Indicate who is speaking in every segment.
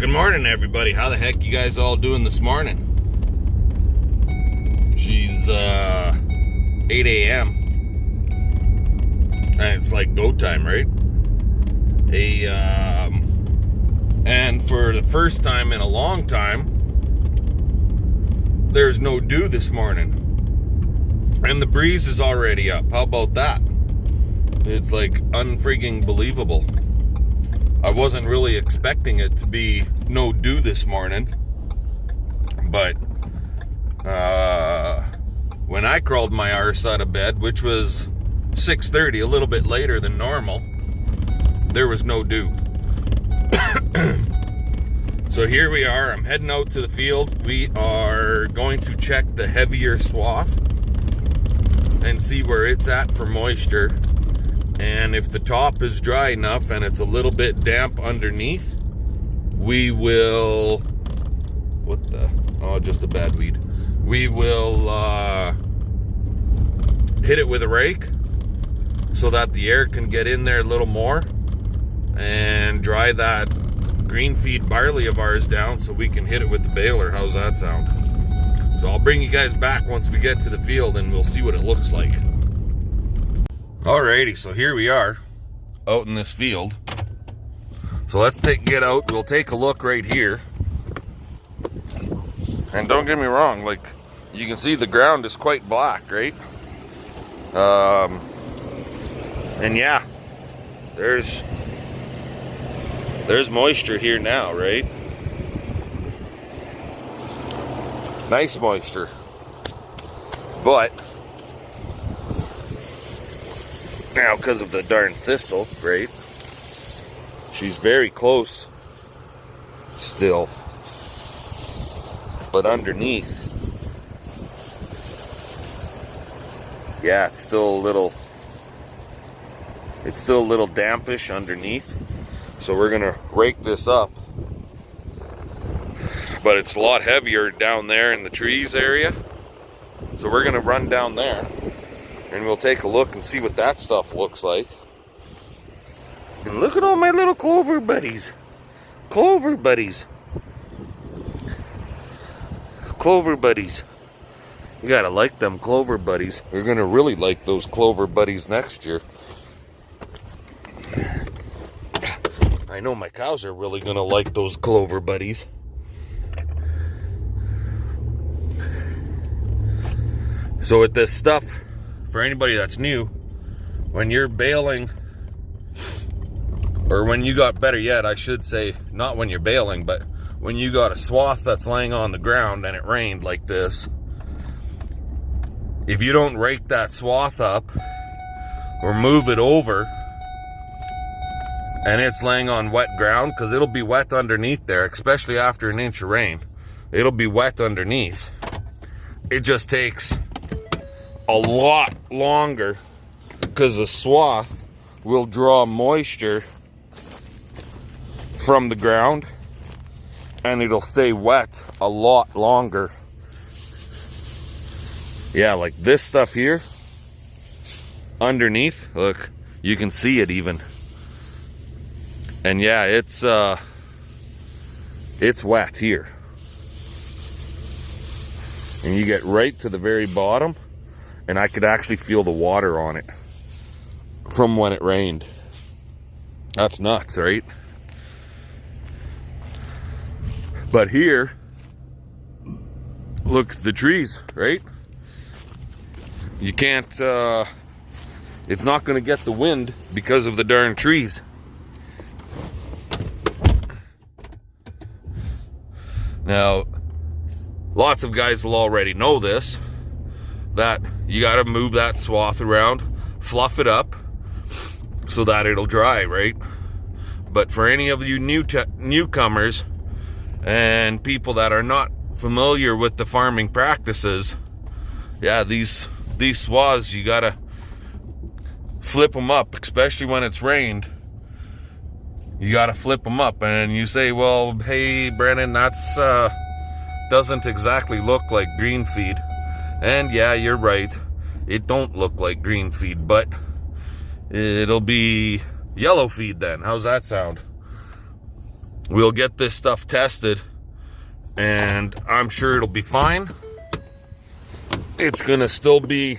Speaker 1: Good morning, everybody. How the heck you guys all doing this morning? She's 8 a.m. and it's like go time, right? And for the first time in a long time, there's no dew this morning, and the breeze is already up. How about that? It's like unfreaking believable. I wasn't really expecting it to be no dew this morning, but when I crawled my arse out of bed, which was 6:30, a little bit later than normal, there was no dew. So here we are. I'm heading out to the field. We are going to check the heavier swath and see where it's at for moisture. And if the top is dry enough and it's a little bit damp underneath, we will... What the... Oh, just a bad weed. We will hit it with a rake so that the air can get in there a little more and dry that green feed barley of ours down so we can hit it with the baler. How's that sound? So I'll bring you guys back once we get to the field and we'll see what it looks like. Alrighty, so here we are out in this field. So let's get out. We'll take a look right here. And don't get me wrong, like you can see the ground is quite black, right? And yeah, there's moisture here now, right? Nice moisture. But now, because of the darn thistle, right? She's very close still. But underneath, yeah, it's still a little dampish underneath. So we're gonna rake this up. But it's a lot heavier down there in the trees area. So we're gonna run down there and we'll take a look and see what that stuff looks like. And look at all my little clover buddies. Clover buddies. Clover buddies. You gotta like them clover buddies. You're gonna really like those clover buddies next year. I know my cows are really gonna like those clover buddies. So with this stuff, for anybody that's new, when you're baling, or when you got, better yet, I should say, not when you're baling, but when you got a swath that's laying on the ground and it rained like this, if you don't rake that swath up or move it over and it's laying on wet ground, because it'll be wet underneath there, especially after an inch of rain, it'll be wet underneath. It just takes a lot longer because the swath will draw moisture from the ground and it'll stay wet a lot longer. Yeah, like this stuff here underneath, look, you can see it even. And yeah, it's wet here. And you get right to the very bottom and I could actually feel the water on it from when it rained. That's nuts, right? But here, look, the trees, right? You can't, it's not gonna get the wind because of the darn trees. Now, lots of guys will already know this, that you gotta move that swath around, fluff it up, so that it'll dry, right? But for any of you newcomers and people that are not familiar with the farming practices, yeah, these swaths, you gotta flip them up, especially when it's rained. You gotta flip them up, and you say, well, hey, Brennan, that's doesn't exactly look like green feed. And yeah, you're right, it don't look like green feed, but it'll be yellow feed then. How's that sound? we'll get this stuff tested, and I'm sure it'll be fine. It's gonna still be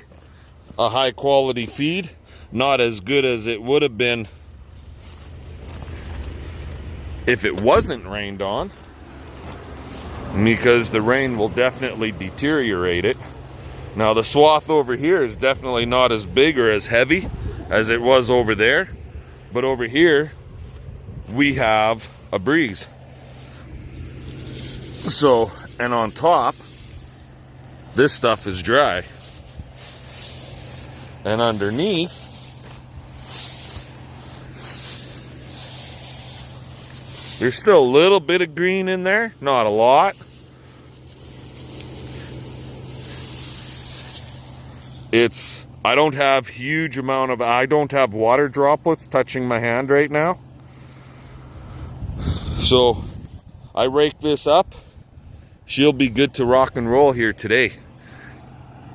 Speaker 1: a high quality feed, not as good as it would have been if it wasn't rained on, because the rain will definitely deteriorate it. Now the swath over here is definitely not as big or as heavy as it was over there, but over here we have a breeze. So, and on top, this stuff is dry. And underneath, there's still a little bit of green in there, not a lot. I don't have huge amount of, I don't have water droplets touching my hand right now. So I rake this up. She'll be good to rock and roll here today.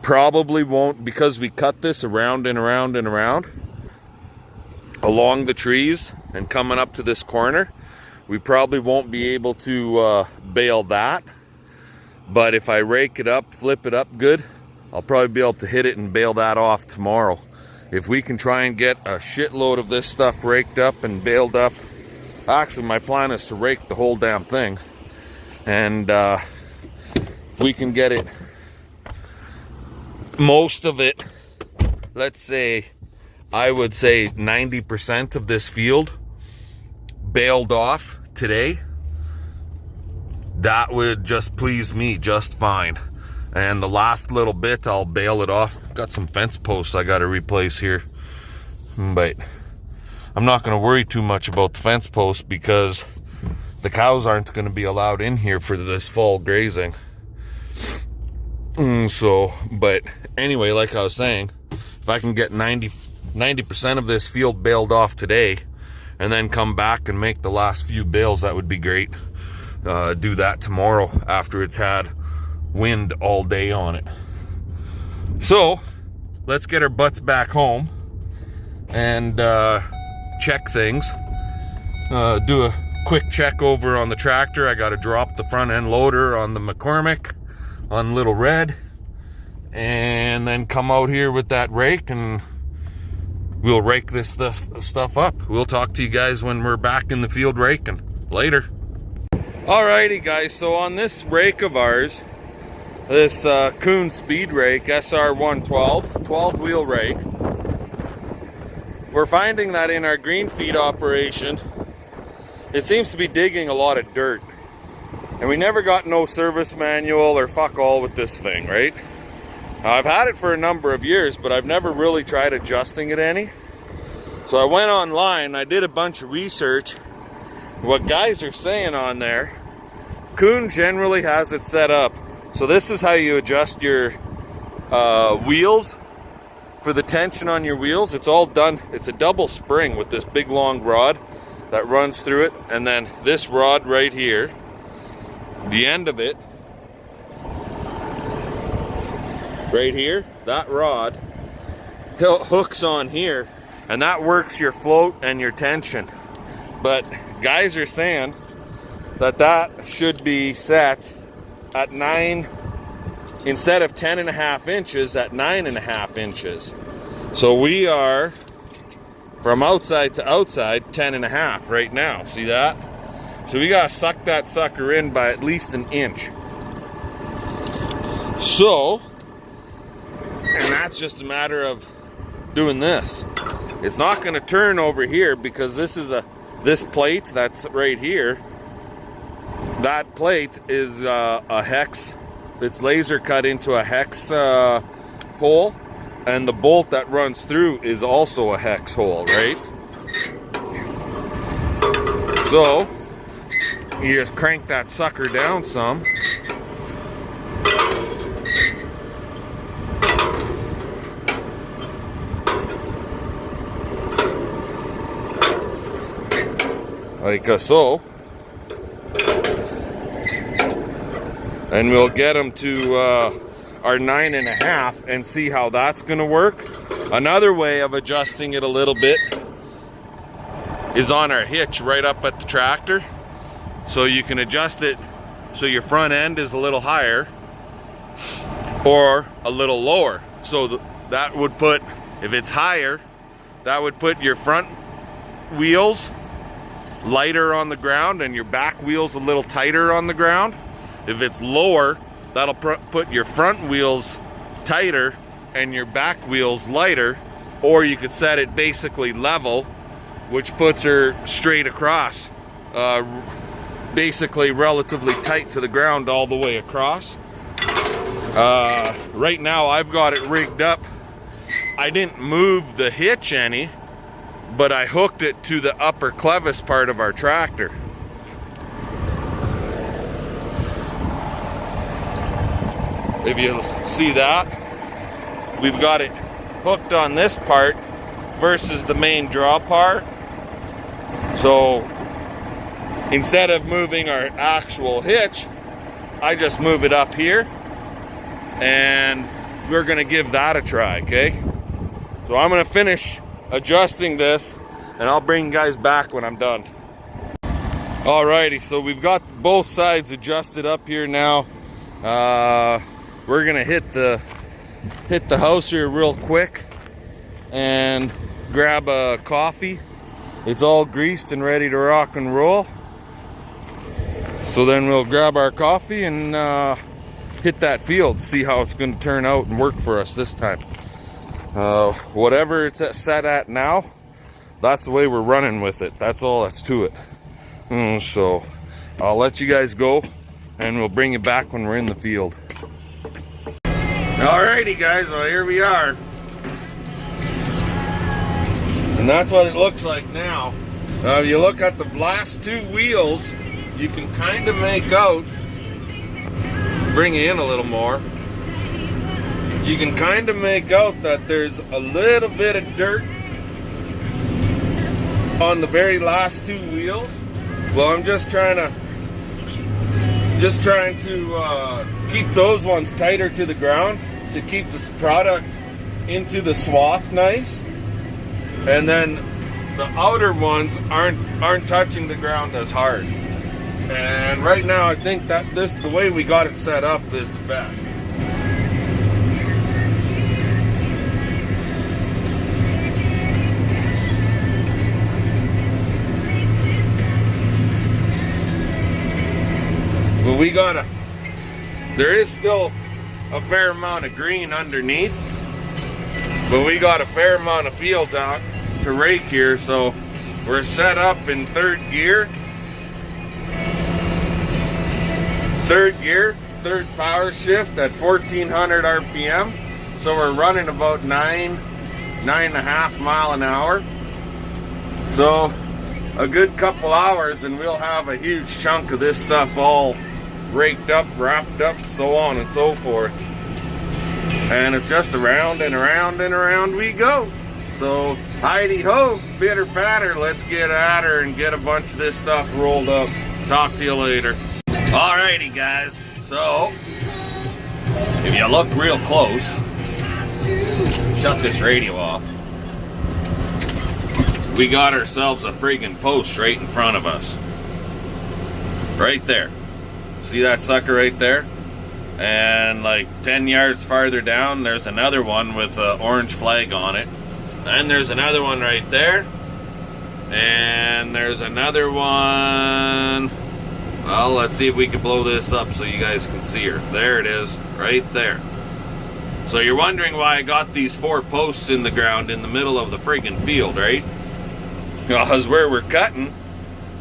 Speaker 1: Probably won't, because we cut this around and around and around along the trees and coming up to this corner. We probably won't be able to bale that. But if I rake it up, flip it up good, I'll probably be able to hit it and bale that off tomorrow. If we can try and get a shitload of this stuff raked up and baled up. Actually, my plan is to rake the whole damn thing. And we can get it, most of it, let's say, I would say 90% of this field baled off today. That would just please me just fine. And the last little bit, I'll bale it off. Got some fence posts I got to replace here. But I'm not going to worry too much about the fence posts, because the cows aren't going to be allowed in here for this fall grazing. So, but anyway, like I was saying, if I can get 90% of this field baled off today, and then come back and make the last few bales, that would be great. Do that tomorrow after it's had wind all day on it. So let's get our butts back home and check things. Do a quick check over on the tractor. I got to drop the front end loader on the McCormick on Little Red, and then come out here with that rake and we'll rake this stuff up. We'll talk to you guys when we're back in the field raking. Later. Alrighty guys, so on this rake of ours, this Kuhn Speed Rake SR112 12-wheel rake, we're finding that in our green feed operation, it seems to be digging a lot of dirt. And we never got no service manual or fuck all with this thing, right? Now, I've had it for a number of years, but I've never really tried adjusting it any. So I went online, I did a bunch of research. What guys are saying on there, Kuhn generally has it set up. So this is how you adjust your wheels for the tension on your wheels. It's all done, it's a double spring with this big long rod that runs through it. And then this rod right here, the end of it, right here, that rod hooks on here, and that works your float and your tension. But guys are saying that that should be set at 9, instead of 10.5 inches, at 9.5 inches. So we are, from outside to outside, 10.5 right now. See that? So we gotta suck that sucker in by at least an inch. So, and that's just a matter of doing this. It's not gonna turn over here, because this is this plate that's right here, that plate is a hex. It's laser cut into a hex hole, and the bolt that runs through is also a hex hole, right? So you just crank that sucker down some. Like so. And we'll get them to our 9.5 and see how that's going to work. Another way of adjusting it a little bit is on our hitch right up at the tractor. So you can adjust it so your front end is a little higher or a little lower. So that would put, if it's higher, that would put your front wheels lighter on the ground and your back wheels a little tighter on the ground. If it's lower, that'll put your front wheels tighter and your back wheels lighter. Or you could set it basically level, which puts her straight across, basically relatively tight to the ground all the way across. Right now I've got it rigged up. I didn't move the hitch any, but I hooked it to the upper clevis part of our tractor. If you see that, we've got it hooked on this part versus the main draw part. So instead of moving our actual hitch, I just move it up here, and we're gonna give that a try, okay? So I'm gonna finish adjusting this and I'll bring you guys back when I'm done. Alrighty, so we've got both sides adjusted up here now. We're gonna hit the house here real quick and grab a coffee. It's all greased and ready to rock and roll. So then we'll grab our coffee and hit that field, see how it's going to turn out and work for us this time. Whatever it's set at now, that's the way we're running with it. That's all that's to it. So I'll let you guys go and we'll bring you back when we're in the field. Alrighty guys, well here we are. And that's what it looks like now. If you look at the last two wheels, you can kind of make out, bring it in a little more, you can kind of make out that there's a little bit of dirt on the very last two wheels. Well, I'm just trying to keep those ones tighter to the ground to keep this product into the swath nice, and then the outer ones aren't touching the ground as hard. And right now I think that the way we got it set up is the best. But there is still a fair amount of green underneath, but we got a fair amount of field out to rake here, so we're set up in third gear, third power shift at 1400 RPM. So we're running about 9.5 miles an hour. So a good couple hours and we'll have a huge chunk of this stuff all raked up, wrapped up, so on and so forth. And it's just around and around and around we go. So Heidi ho, bitter patter, let's get at her and get a bunch of this stuff rolled up. Talk to you later. Alrighty guys, so if you look real close, shut this radio off. We got ourselves a friggin' post right in front of us. Right there. See that sucker right there? And like 10 yards farther down, there's another one with an orange flag on it. And there's another one right there. And there's another one. Well, let's see if we can blow this up so you guys can see her. There it is, right there. So you're wondering why I got these 4 posts in the ground in the middle of the friggin' field, right? Because where we're cutting,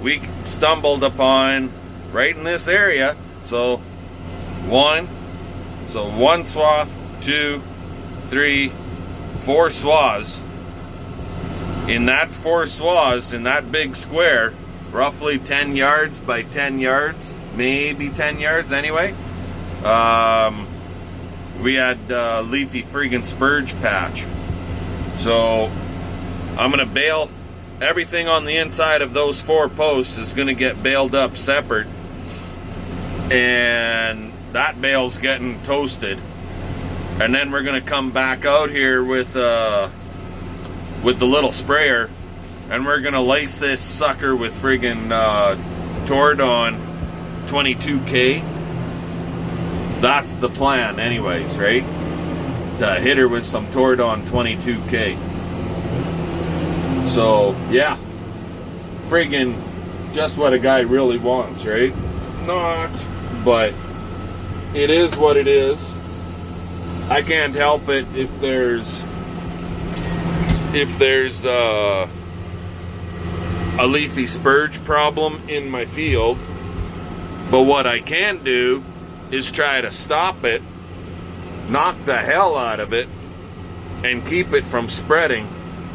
Speaker 1: we stumbled upon right in this area. So one swath, 2, 3, 4 swaths. In that 4 swaths, in that big square, roughly 10 yards by 10 yards, maybe 10 yards anyway, we had leafy friggin' spurge patch. So I'm gonna bale everything on the inside of those 4 posts is gonna get baled up separate, and that bale's getting toasted. And then we're gonna come back out here with the little sprayer, and we're gonna lace this sucker with friggin' Tordon 22K. That's the plan anyways, right? To hit her with some Tordon 22K. So, yeah. Friggin' just what a guy really wants, right? Not, but it is what it is. I can't help it if there's a leafy spurge problem in my field. But what I can do is try to stop it, knock the hell out of it, and keep it from spreading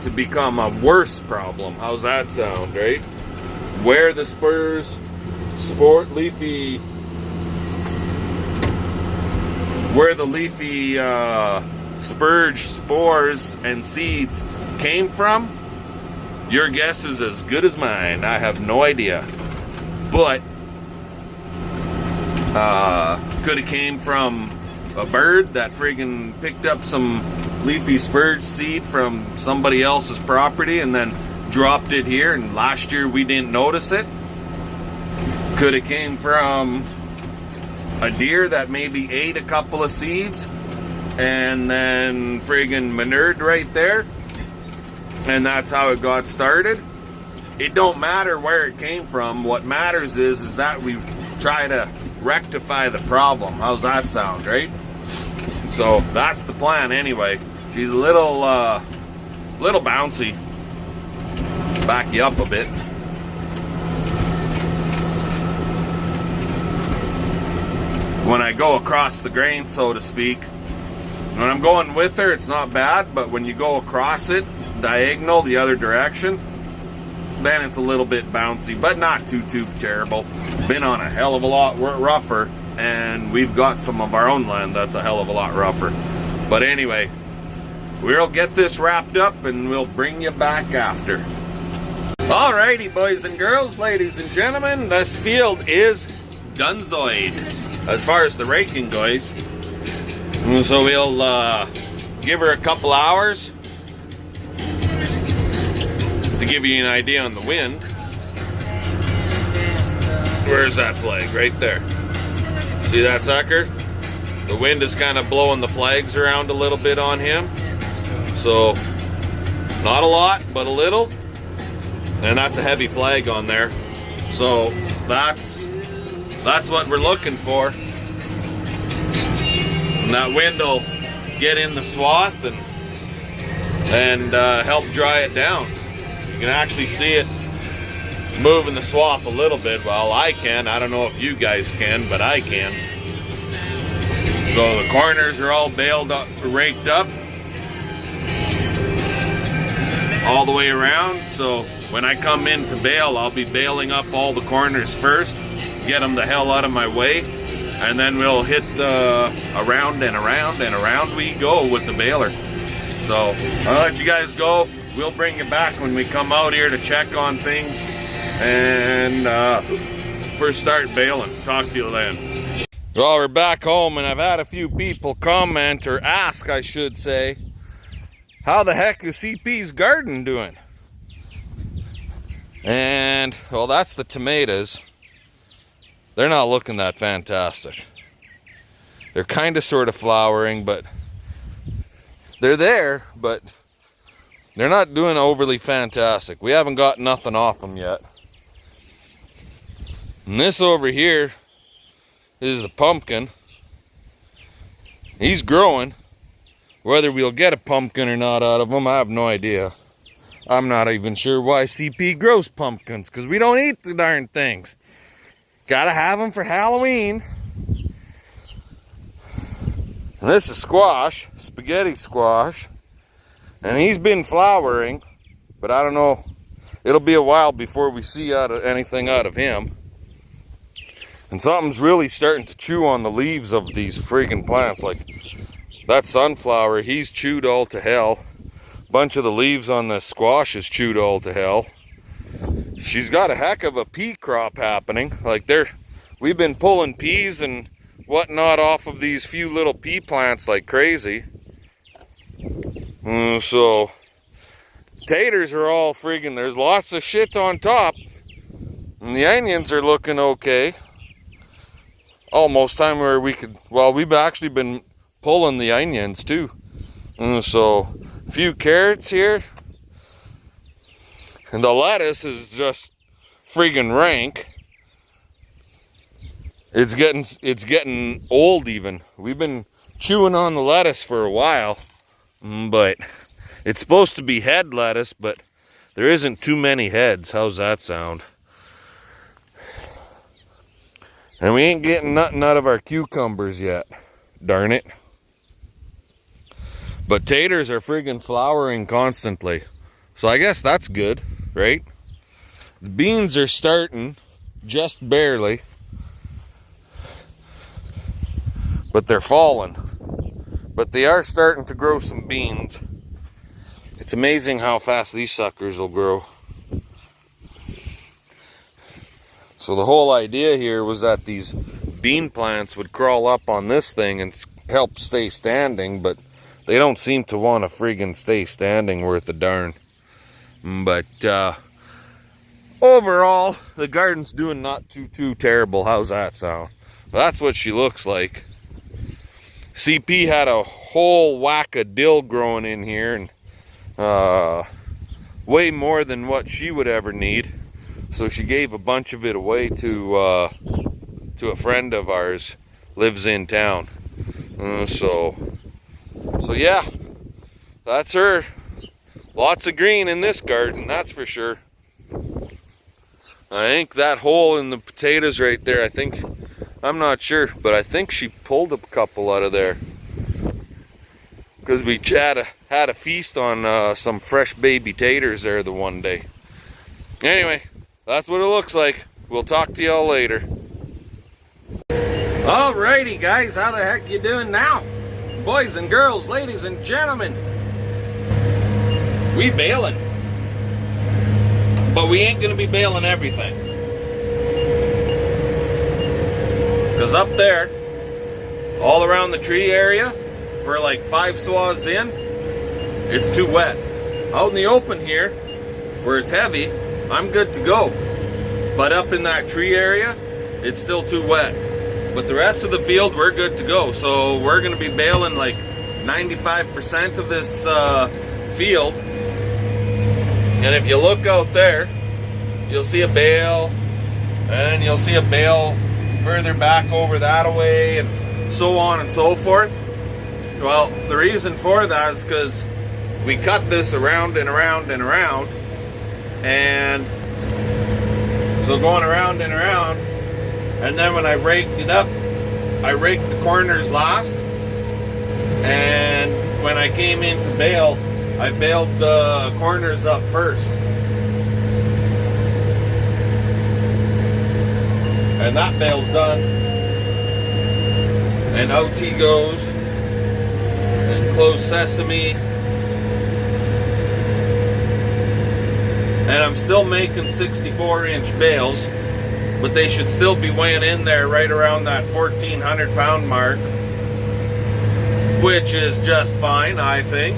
Speaker 1: to become a worse problem. How's that sound, right? Where the leafy spurge spores and seeds came from, your guess is as good as mine. I have no idea. But could have came from a bird that friggin' picked up some leafy spurge seed from somebody else's property and then dropped it here, and last year we didn't notice it. Could have came from a deer that maybe ate a couple of seeds and then friggin' manured right there, and that's how it got started. It don't matter where it came from. What matters is that we try to rectify the problem. How's that sound, right? So that's the plan anyway. She's a little bouncy. Back you up a bit. When I go across the grain, so to speak, when I'm going with her, it's not bad, but when you go across it, diagonal the other direction, then it's a little bit bouncy, but not too terrible. Been on a hell of a lot rougher, and we've got some of our own land that's a hell of a lot rougher. But anyway, we'll get this wrapped up and we'll bring you back after. Alrighty, boys and girls, ladies and gentlemen, this field is donezoid as far as the raking goes. So we'll give her a couple hours to give you an idea on the wind. Where's that flag? Right there. See that sucker? The wind is kind of blowing the flags around a little bit on him. So, not a lot, but a little. And that's a heavy flag on there. So, that's what we're looking for. And that wind will get in the swath and help dry it down. You can actually see it moving the swath a little bit. Well, I can. I don't know if you guys can, but I can. So the corners are all baled up, raked up all the way around. So when I come in to bale, I'll be baling up all the corners first, get them the hell out of my way, and then we'll hit the around and around and around we go with the baler. So I'll let you guys go. We'll bring you back when we come out here to check on things and first start baling. Talk to you then. Well, we're back home, and I've had a few people comment, or ask I should say, how the heck is CP's garden doing? And, well, that's the tomatoes. They're not looking that fantastic. They're kind of sort of flowering, but they're there, but they're not doing overly fantastic. We haven't got nothing off them yet. And this over here is the pumpkin. He's growing. Whether we'll get a pumpkin or not out of him, I have no idea. I'm not even sure why CP grows pumpkins, because we don't eat the darn things. Gotta have them for Halloween. And this is squash, spaghetti squash. And he's been flowering, but I don't know. It'll be a while before we see anything out of him. And something's really starting to chew on the leaves of these friggin' plants. Like that sunflower, he's chewed all to hell. Bunch of the leaves on the squash is chewed all to hell. She's got a heck of a pea crop happening. Like we've been pulling peas and whatnot off of these few little pea plants like crazy. So taters are all friggin', there's lots of shit on top, And the onions are looking okay. Almost time where we could, well, we've actually been pulling the onions too. So, a few carrots here. And the lettuce is just friggin' rank. It's getting old even. We've been chewing on the lettuce for a while, but it's supposed to be head lettuce, but there isn't too many heads. How's that sound? And we ain't getting nothing out of our cucumbers yet. Darn it. But taters are friggin' flowering constantly. So I guess that's good, right? The beans are starting, just barely. But they're falling. But they are starting to grow some beans. It's amazing how fast these suckers will grow. So the whole idea here was that these bean plants would crawl up on this thing and help stay standing, but they don't seem to want to friggin' stay standing worth a darn. But overall, the garden's doing not too terrible. How's that sound? Well, that's what she looks like. CP had a whole whack of dill growing in here, and way more than what she would ever need. So she gave a bunch of it away to a friend of ours, lives in town. So yeah, that's her. Lots of green in this garden, that's for sure. I think that hole in the potatoes right there, I'm not sure, but I think she pulled a couple out of there. Because we had a feast on some fresh baby taters there the one day. Anyway, that's what it looks like. We'll talk to y'all later. Alrighty guys, how the heck you doing now? Boys and girls, ladies and gentlemen. We baling. But we ain't gonna be baling everything. Because up there, all around the tree area, for like 5 swaths in, it's too wet. Out in the open here, where it's heavy, I'm good to go. But up in that tree area, it's still too wet. But the rest of the field, we're good to go. So we're gonna be baling like 95% of this field. And if you look out there, you'll see a bale, and you'll see a bale further back over that away, and so on and so forth. Well, the reason for that is because we cut this around and around and around, and so going around and around, and then when I raked it up, I raked the corners last, and when I came in to bale, I baled the corners up first. And that bale's done. And out he goes. And close sesame. And I'm still making 64-inch bales, but they should still be weighing in there right around that 1,400 pound mark, which is just fine, I think.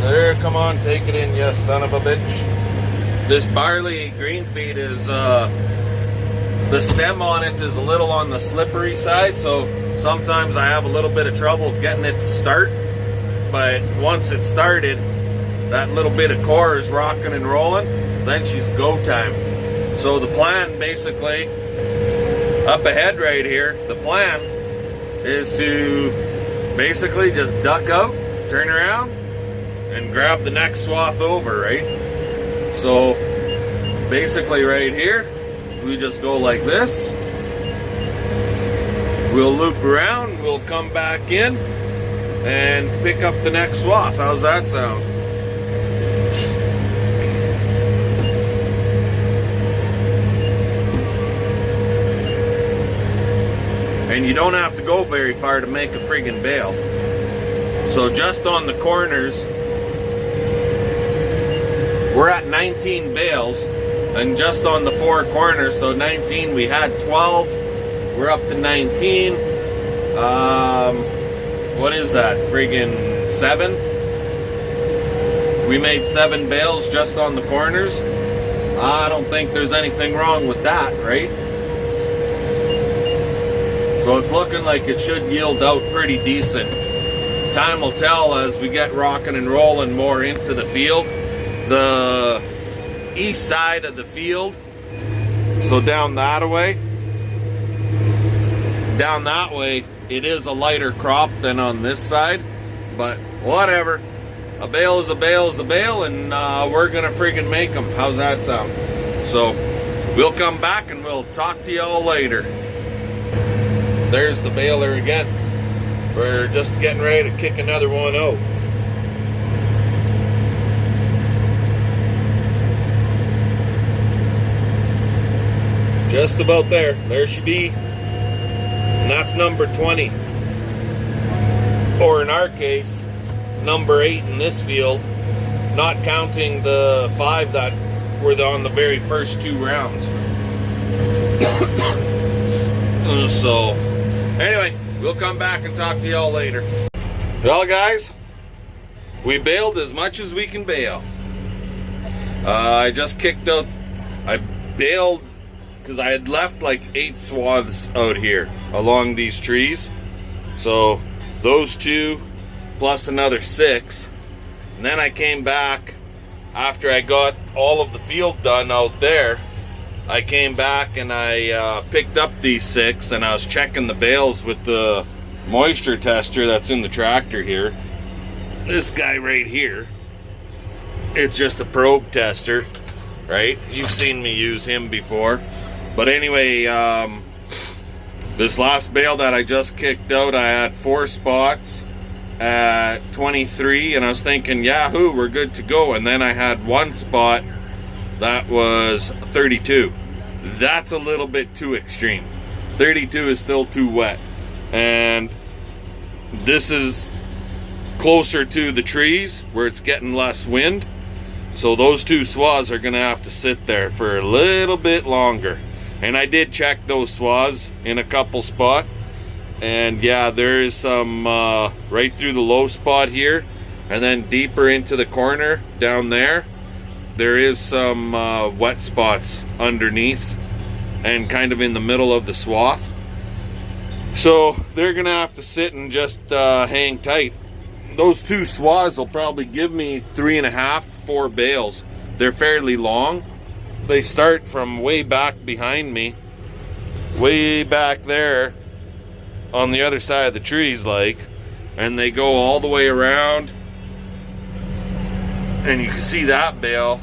Speaker 1: There, come on, take it in, you son of a bitch. This barley green feed is, the stem on it is a little on the slippery side, so sometimes I have a little bit of trouble getting it to start. But once it started, that little bit of core is rocking and rolling, then she's go time. So the plan basically, up ahead right here, the plan is to basically just duck out, turn around, and grab the next swath over, right? So basically right here, we just go like this. We'll loop around, we'll come back in, and pick up the next swath. How's that sound? And you don't have to go very far to make a friggin' bale. So just on the corners, we're at 19 bales, and just on the 4 corners, so 19, we had 12, we're up to 19. What is that, friggin' 7? we made 7 bales just on the corners. I don't think there's anything wrong with that, right? So it's looking like it should yield out pretty decent. Time will tell as we get rocking and rolling more into the field. The east side of the field, so down that way, it is a lighter crop than on this side, but whatever. A bale is a bale is a bale, and we're gonna friggin' make them. How's that sound? So we'll come back and we'll talk to y'all later. There's the baler again. We're just getting ready to kick another one out. Just about there. There she be. And that's number 20. Or in our case, number 8 in this field, not counting the 5 that were on the very first 2 rounds. So, anyway, we'll come back and talk to y'all later. Well, guys, we baled as much as we can bale. I just kicked out, I baled because I had left like 8 swaths out here along these trees. So those 2 plus another 6. And then I came back after I got all of the field done out there. I came back and I picked up these 6 and I was checking the bales with the moisture tester that's in the tractor here. This guy right here, it's just a probe tester, right? You've seen me use him before. But anyway, this last bale that I just kicked out, I had 4 spots at 23, and I was thinking, yahoo, we're good to go. And then I had 1 spot that was 32. That's a little bit too extreme. 32 is still too wet. And this is closer to the trees where it's getting less wind. So those 2 swaths are going to have to sit there for a little bit longer. And I did check those swaths in a couple spots. And yeah, there is some right through the low spot here. And then deeper into the corner down there, there is some wet spots underneath and kind of in the middle of the swath. So they're going to have to sit and just hang tight. Those 2 swaths will probably give me 3.5, 4 bales. They're fairly long. They start from way back behind me, way back there on the other side of the trees, like, and they go all the way around, and you can see that bale.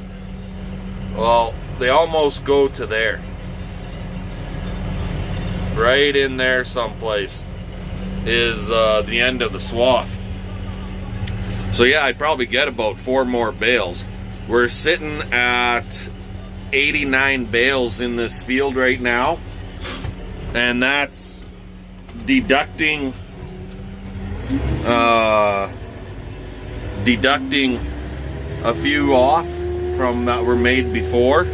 Speaker 1: Well, they almost go to there, right in there someplace is the end of the swath. So yeah, I'd probably get about 4 more bales. We're sitting at 89 bales in this field right now, and that's deducting a few off from that were made before.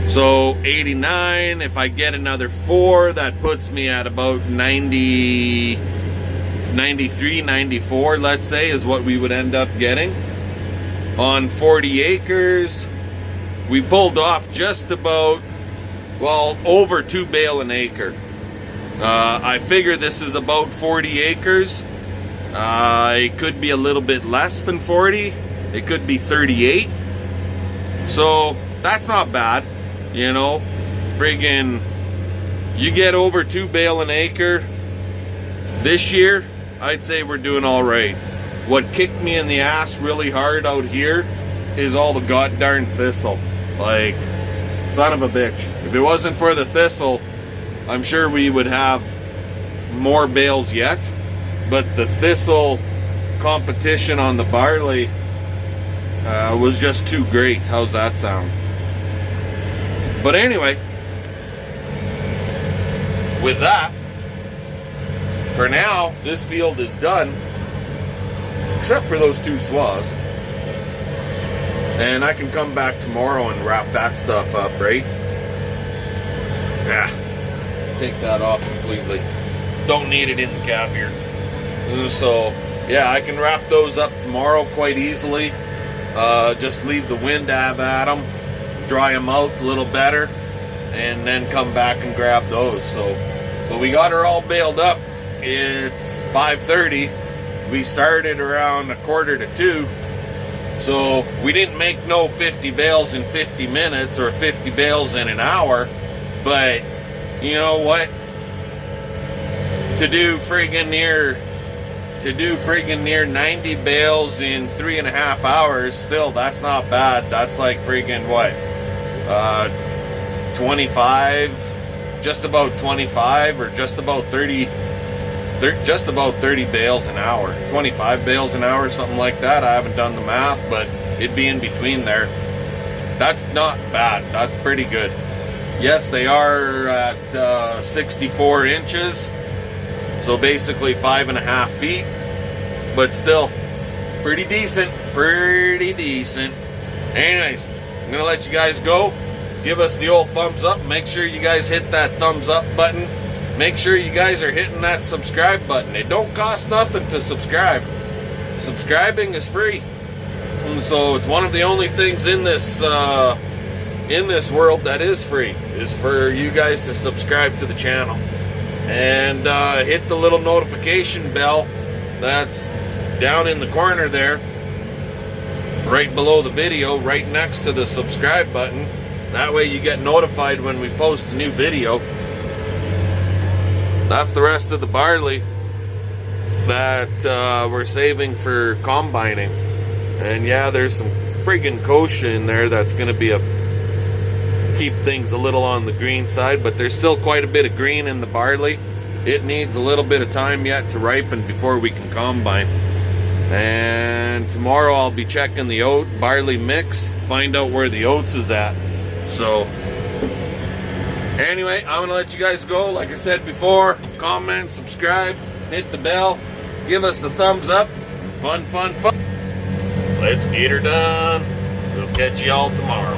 Speaker 1: So 89, if I get another 4, that puts me at about 90, 93, 94, let's say, is what we would end up getting. On 40 acres, we pulled off just about, well, over 2 bale an acre. I figure this is about 40 acres. It could be a little bit less than 40. It could be 38. So that's not bad, you know. Friggin', you get over 2 bale an acre this year, I'd say we're doing all right. What kicked me in the ass really hard out here is all the goddarn thistle. Like, son of a bitch. If it wasn't for the thistle, I'm sure we would have more bales yet. But the thistle competition on the barley was just too great. How's that sound? But anyway, with that, for now, this field is done. Except for those 2 swaths. And I can come back tomorrow and wrap that stuff up, right? Yeah. Take that off completely. Don't need it in the cab here. So, yeah, I can wrap those up tomorrow quite easily. Just leave the wind ab at them, dry them out a little better, and then come back and grab those. So, but we got her all baled up. It's 5:30. We started around 1:45. So we didn't make no 50 bales in 50 minutes or 50 bales in an hour. But you know what? To do friggin' near 90 bales in 3.5 hours, still, that's not bad. That's like friggin' what? 25, just about 25 or just about 30 bales an hour, 25 bales an hour, something like that. I haven't done the math, but it'd be in between there. That's not bad. That's pretty good. Yes, they are at 64 inches, so basically 5.5 feet, but still pretty decent. Anyways, I'm gonna let you guys go. Give us the old thumbs up. Make sure you guys hit that thumbs up button. Make sure you guys are hitting that subscribe button. It don't cost nothing to subscribe. Subscribing is free, and so it's one of the only things in this world that is free, is for you guys to subscribe to the channel and hit the little notification bell that's down in the corner there, right below the video, right next to the subscribe button. That way you get notified when we post a new video. That's the rest of the barley that we're saving for combining. And yeah, there's some friggin' kochia in there that's going to be keep things a little on the green side, but there's still quite a bit of green in the barley. It needs a little bit of time yet to ripen before we can combine. And tomorrow I'll be checking the oat barley mix, find out where the oats is at. So anyway, I'm gonna let you guys go. Like I said before, comment, subscribe, hit the bell, give us the thumbs up. Fun. Let's get her done. We'll catch you all tomorrow.